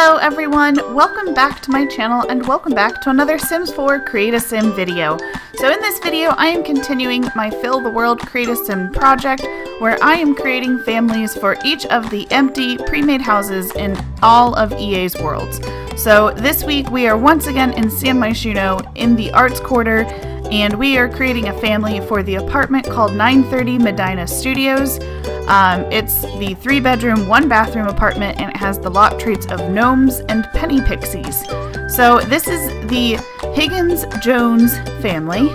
Hello everyone, welcome back to my channel and welcome back to another Sims 4 Create a Sim video. So in this video I am continuing my Fill the World Create a Sim project where I am creating families for each of the empty pre-made houses in all of EA's worlds. So this week we are once again in San Myshuno in the Arts Quarter, and we are creating a family for the apartment called 930 Medina Studios. It's the 3-bedroom, 1-bathroom apartment, and it has the lot traits of gnomes and penny pixies. So this is the Higgins-Jones family.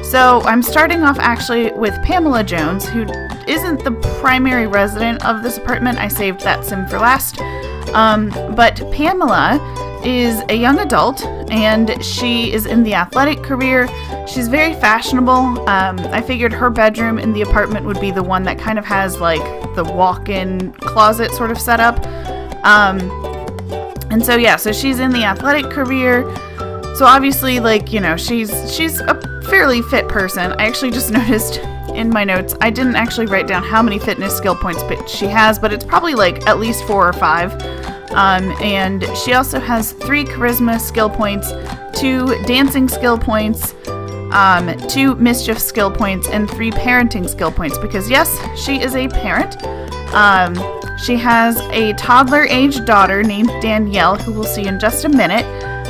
So I'm starting off actually with Pamela Jones, who isn't the primary resident of this apartment. I saved that sim for last. But Pamela is a young adult, and she is in the athletic career. She's very fashionable. I figured her bedroom in the apartment would be the one that kind of has like the walk-in closet sort of setup. And so yeah, so she's in the athletic career. So obviously, like, you know, she's a fairly fit person. I actually just noticed in my notes, I didn't actually write down how many fitness skill points she has, but it's probably like at least 4 or 5. And she also has 3 charisma skill points, 2 dancing skill points, 2 mischief skill points, and 3 parenting skill points, because yes, she is a parent. She has a toddler-aged daughter named Danielle, who we'll see in just a minute,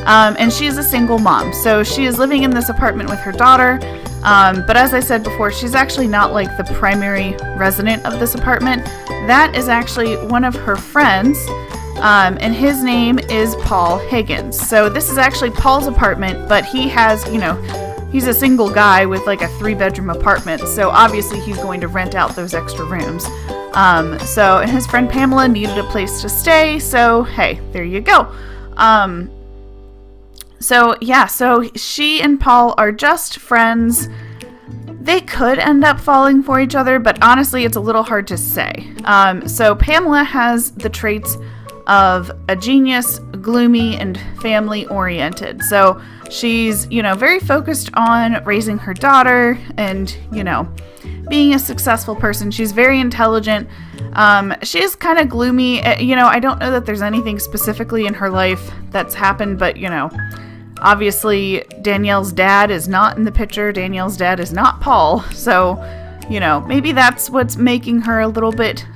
and she is a single mom. So she is living in this apartment with her daughter, but as I said before, she's actually not like the primary resident of this apartment. That is actually one of her friends, and his name is Paul Higgins. So this is actually Paul's apartment, but he has, you know, he's a single guy with like a 3-bedroom apartment, so obviously he's going to rent out those extra rooms. And his friend Pamela needed a place to stay, so hey, there you go. So yeah, so she and Paul are just friends. They could end up falling for each other, but honestly, it's a little hard to say. So Pamela has the traits of a genius, gloomy, and family-oriented. So she's, you know, very focused on raising her daughter and, you know, being a successful person. She's very intelligent. She is kind of gloomy. You know, I don't know that there's anything specifically in her life that's happened, but, you know, obviously Danielle's dad is not in the picture. Danielle's dad is not Paul. So, you know, maybe that's what's making her a little bit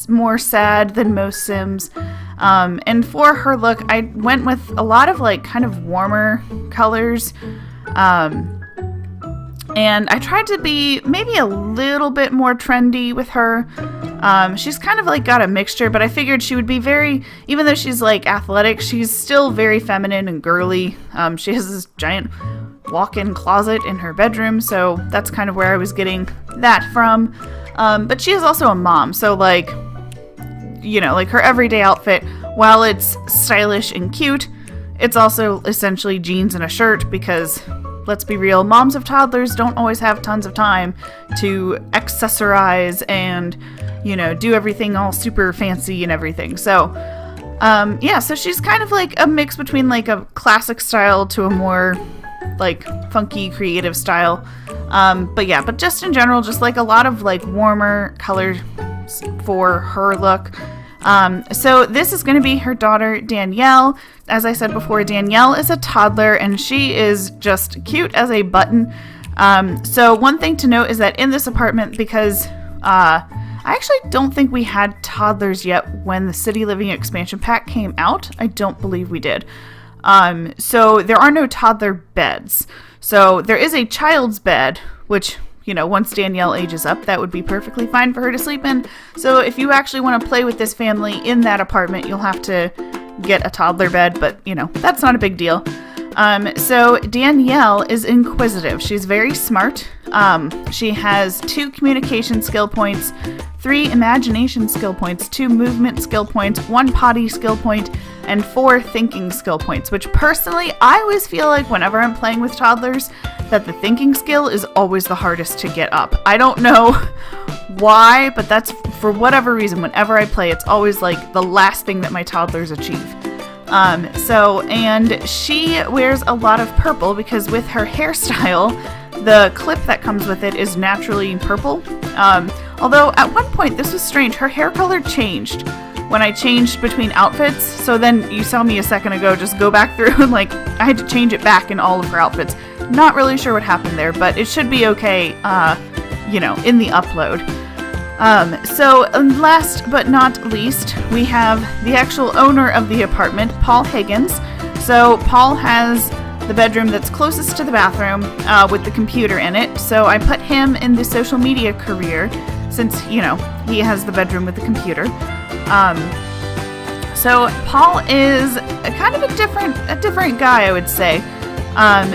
more sad than most Sims. And for her look, I went with a lot of like kind of warmer colors. And I tried to be maybe a little bit more trendy with her. She's kind of like got a mixture, but I figured she would be very, even though she's like athletic, she's still very feminine and girly. She has this giant walk-in closet in her bedroom, so that's kind of where I was getting that from. But she is also a mom, so like, you know, like her everyday outfit, while it's stylish and cute, it's also essentially jeans and a shirt, because let's be real, moms of toddlers don't always have tons of time to accessorize and, you know, do everything all super fancy and everything. So yeah, so she's kind of like a mix between like a classic style to a more like funky creative style. But yeah, but just in general, just like a lot of like warmer colors for her look. So this is going to be her daughter, Danielle. As I said before, Danielle is a toddler and she is just cute as a button. So one thing to note is that in this apartment, because I actually don't think we had toddlers yet when the City Living expansion pack came out. I don't believe we did. So there are no toddler beds. So there is a child's bed, which, you know, once Danielle ages up, that would be perfectly fine for her to sleep in. So if you actually want to play with this family in that apartment, you'll have to get a toddler bed, but, you know, that's not a big deal. So Danielle is inquisitive. She's very smart. She has 2 communication skill points, 3 imagination skill points, 2 movement skill points, 1 potty skill point, and 4 thinking skill points, which personally, I always feel like whenever I'm playing with toddlers, that the thinking skill is always the hardest to get up. I don't know why, but that's for whatever reason. Whenever I play, it's always like the last thing that my toddlers achieve. And she wears a lot of purple because with her hairstyle, the clip that comes with it is naturally purple. Although at one point, this was strange, her hair color changed. when I changed between outfits. So then you saw me a second ago just go back through and like I had to change it back in all of her outfits. Not really sure what happened there, but it should be okay, in the upload. So last but not least, we have the actual owner of the apartment, Paul Higgins. So Paul has the bedroom that's closest to the bathroom with the computer in it. So I put him in the social media career since, he has the bedroom with the computer. So Paul is kind of a different guy, I would say.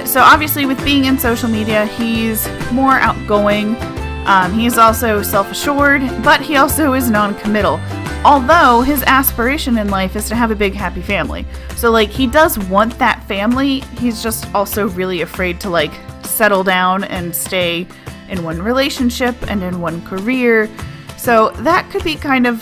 So obviously with being in social media, he's more outgoing. He's also self-assured, but he also is non-committal. Although his aspiration in life is to have a big happy family. So like he does want that family, he's just also really afraid to like settle down and stay in one relationship and in one career. So that could be kind of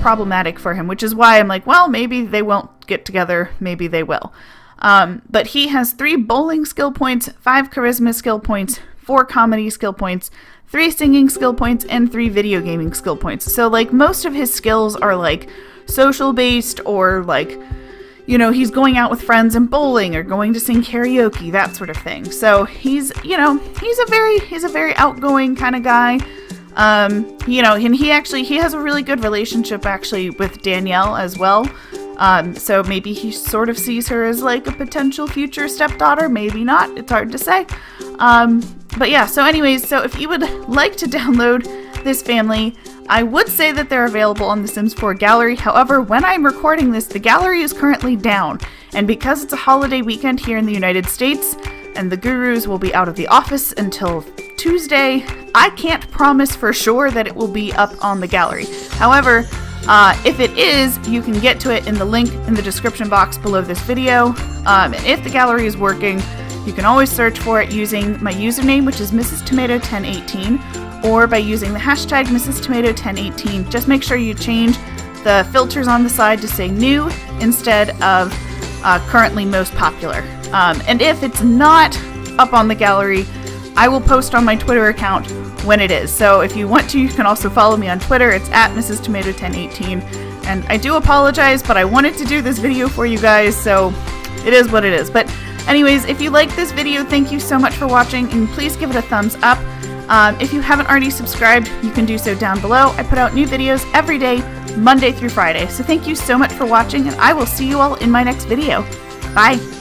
problematic for him, which is why I'm like, well, maybe they won't get together, maybe they will. But he has 3 bowling skill points, 5 charisma skill points, 4 comedy skill points, 3 singing skill points, and 3 video gaming skill points. So like most of his skills are like social based, or like, he's going out with friends and bowling or going to sing karaoke, that sort of thing. So he's a very outgoing kind of guy. And he has a really good relationship actually with Danielle as well. So maybe he sort of sees her as like a potential future stepdaughter, maybe not, it's hard to say. But yeah, so anyways, so if you would like to download this family, I would say that they're available on the Sims 4 gallery. However, when I'm recording this, the gallery is currently down. And because it's a holiday weekend here in the United States, and the gurus will be out of the office until Tuesday, I can't promise for sure that it will be up on the gallery. However, if it is, you can get to it in the link in the description box below this video. And if the gallery is working, you can always search for it using my username, which is Mrs. Tomato 1018, or by using the hashtag Mrs. Tomato 1018. Just make sure you change the filters on the side to say new instead of currently most popular. And if it's not up on the gallery, I will post on my Twitter account when it is. So if you want to, you can also follow me on Twitter. It's at Mrs. Tomato 1018. And I do apologize, but I wanted to do this video for you guys, so it is what it is. But anyways, if you like this video, thank you so much for watching, and please give it a thumbs up. If you haven't already subscribed, you can do so down below. I put out new videos every day, Monday through Friday. So thank you so much for watching, and I will see you all in my next video. Bye!